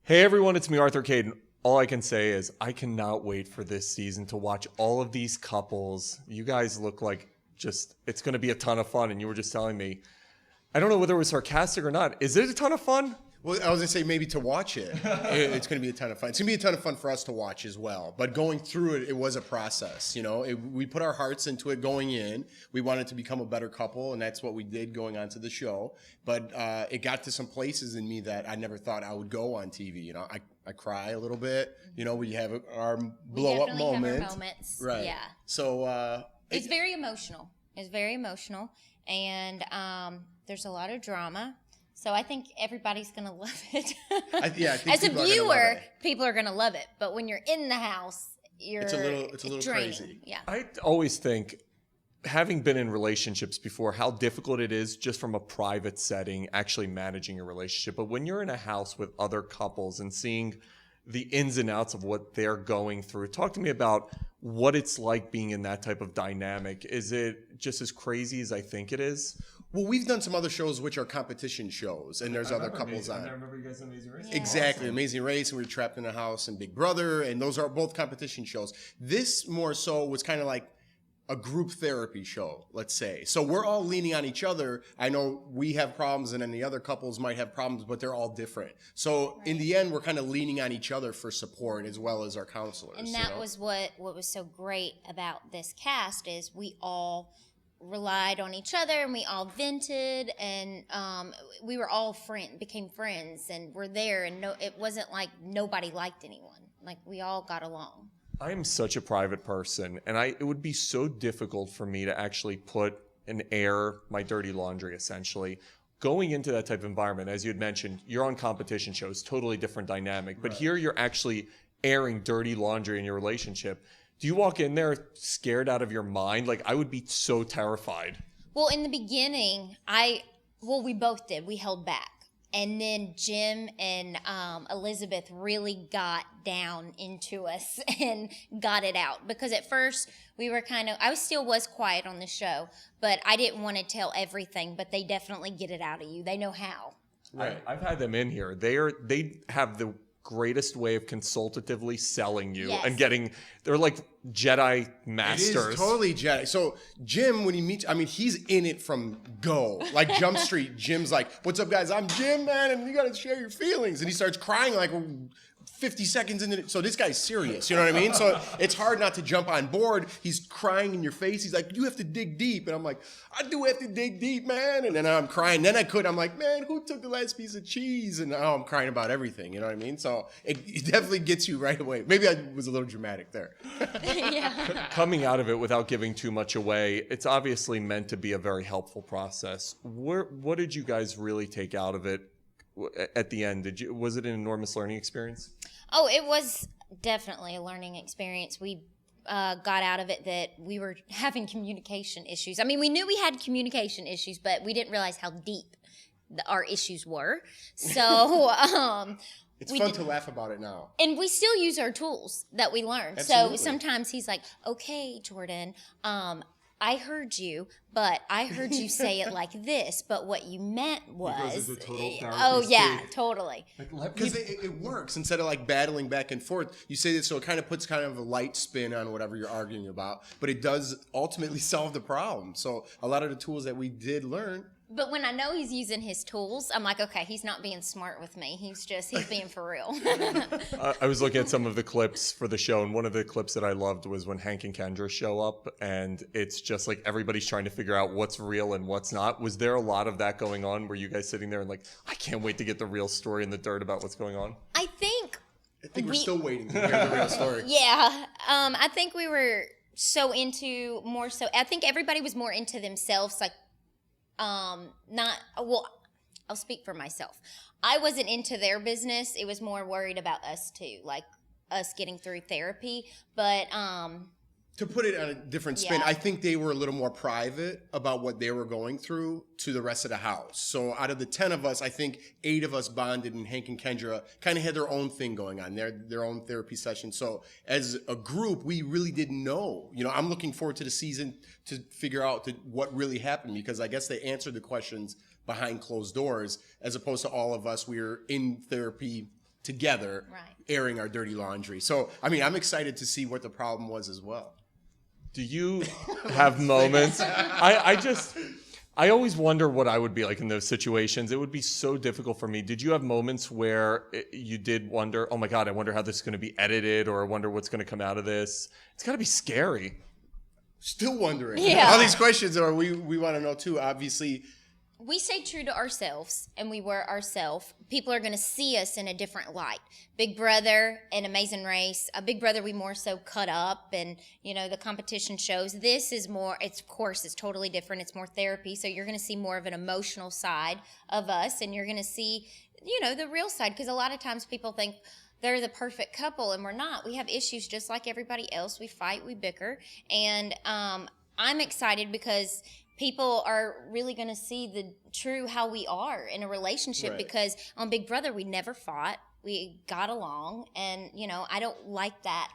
Hey everyone, it's me, Arthur Kade. All I can say is I cannot wait for this season to watch all of these couples. You guys look like it's going to be a ton of fun. And you were just telling me, I don't know whether it was sarcastic or not. Is it a ton of fun? Well, I was going to say maybe to watch it. It's going to be a ton of fun. It's going to be a ton of fun for us to watch as well. But going through it, it was a process. You know, we put our hearts into it going in. We wanted to become a better couple, and that's what we did going on to the show. But it got to some places in me that I never thought I would go on TV. You know, I cry a little bit. You know, we have our blow-up moment. Have our moments. Right. Yeah. So it's very emotional. It's very emotional. And there's a lot of drama. So I think everybody's going to love it. I think as a viewer, people are going to love it. But when you're in the house, it's a little draining. Crazy. Yeah. I always think, having been in relationships before, how difficult it is just from a private setting actually managing a relationship. But when you're in a house with other couples and seeing the ins and outs of what they're going through, talk to me about what it's like being in that type of dynamic. Is it just as crazy as I think it is? Well, we've done some other shows which are competition shows, and there's other couples on. I remember you guys in Amazing Race. Yeah. Exactly, Amazing Race, and we were Trapped in a House, and Big Brother, and those are both competition shows. This more so was kind of like a group therapy show, let's say. So we're all leaning on each other. I know we have problems, and then the other couples might have problems, but they're all different. So in the end, we're kind of leaning on each other for support as well as our counselors. And that was what was so great about this cast is we all relied on each other, and we all vented, and we were all became friends, and we're there, and it wasn't like nobody liked anyone. Like, we all got along. I am such a private person, and it would be so difficult for me to actually put and air my dirty laundry, essentially. Going into that type of environment, as you had mentioned, you're on competition shows, totally different dynamic, but here you're actually airing dirty laundry in your relationship. Do you walk in there scared out of your mind? Like, I would be so terrified. Well, in the beginning, we both did. We held back. And then Jim and Elizabeth really got down into us and got it out. Because at first, we were I still was quiet on the show, but I didn't want to tell everything, but they definitely get it out of you. They know how. Right. I've had them in here. They have the greatest way of consultatively selling you and they're like Jedi masters. It is totally Jedi. So Jim, when he meets, he's in it from go. Like Jump Street, Jim's like, "What's up, guys? I'm Jim, man, and you got to share your feelings." And he starts crying like 50 seconds into it. So this guy's serious, you know what I mean? So it's hard not to jump on board. He's crying in your face. He's like, "You have to dig deep." And I'm like, "I do have to dig deep, man." And then I'm crying. Then I'm like, "Man, who took the last piece of cheese?" And now I'm crying about everything, you know what I mean? So it definitely gets you right away. Maybe I was a little dramatic there. Yeah. Coming out of it without giving too much away, it's obviously meant to be a very helpful process. What did you guys really take out of it at the end? Was it an enormous learning experience? Oh, it was definitely a learning experience. We got out of it that we were having communication issues. I mean, we knew we had communication issues, but we didn't realize how deep our issues were. So it's fun to laugh about it now. And we still use our tools that we learned. Absolutely. So sometimes he's like, "Okay, Jordan, I heard you, but I heard you say it like this, but what you meant was..." Oh, yeah, totally. Because it works. Instead of like battling back and forth, you say this, so it kind of puts kind of a light spin on whatever you're arguing about, but it does ultimately solve the problem. So a lot of the tools that we did learn. But when I know he's using his tools, I'm like, okay, he's not being smart with me. He's being for real. I was looking at some of the clips for the show, and one of the clips that I loved was when Hank and Kendra show up, and it's just like everybody's trying to figure out what's real and what's not. Was there a lot of that going on? Were you guys sitting there and like, I can't wait to get the real story in the dirt about what's going on? I think we're still waiting to hear the real story. Yeah. I think we were I think everybody was more into themselves, like, I'll speak for myself. I wasn't into their business. It was more worried about us too, like us getting through therapy. But to put it on a different spin, I think they were a little more private about what they were going through to the rest of the house. So out of the 10 of us, I think 8 of us bonded, and Hank and Kendra kind of had their own thing going on, their own therapy session. So as a group, we really didn't know. You know, I'm looking forward to the season to figure out what really happened, because I guess they answered the questions behind closed doors, as opposed to all of us. We were in therapy together, Right. airing our dirty laundry. So, I mean, I'm excited to see what the problem was as well. Do you have moments? I always wonder what I would be like in those situations. It would be so difficult for me. Did you have moments where you did wonder, oh my God, I wonder how this is going to be edited, or I wonder what's going to come out of this? It's got to be scary. Still wondering. Yeah. All these questions are we want to know too. Obviously, We stay true to ourselves, and we were ourselves. People are going to see us in a different light. Big Brother and Amazing Race. Big Brother, we more so cut up, and the competition shows. This is more. It's of course it's totally different. It's more therapy, so you're going to see more of an emotional side of us, and you're going to see the real side, because a lot of times people think they're the perfect couple, and we're not. We have issues just like everybody else. We fight, we bicker, and I'm excited because people are really going to see the true how we are in a relationship. Right. Because on Big Brother, we never fought. We got along. And, I don't like that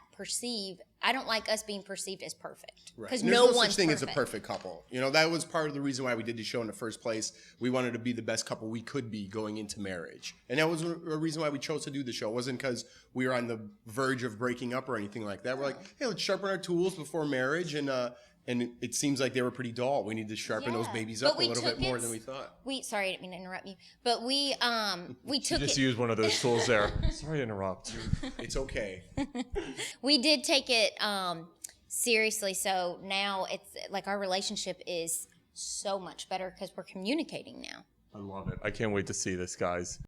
I don't like us being perceived as perfect. right. Because And there's no no one's such thing perfect. as a perfect couple. That was part of the reason why we did the show in the first place. We wanted to be the best couple we could be going into marriage. And that was a reason why we chose to do the show. It wasn't because we were on the verge of breaking up or anything like that. We're like, hey, let's sharpen our tools before marriage. And it seems like they were pretty dull. We need to sharpen those Yeah. babies But up a we little bit took more it- than we thought. Sorry, I didn't mean to interrupt you. But we took Just it. use one of those tools there. Sorry to interrupt. It's okay. We did take it seriously. So now it's like our relationship is so much better because we're communicating now. I love it. I can't wait to see this, guys.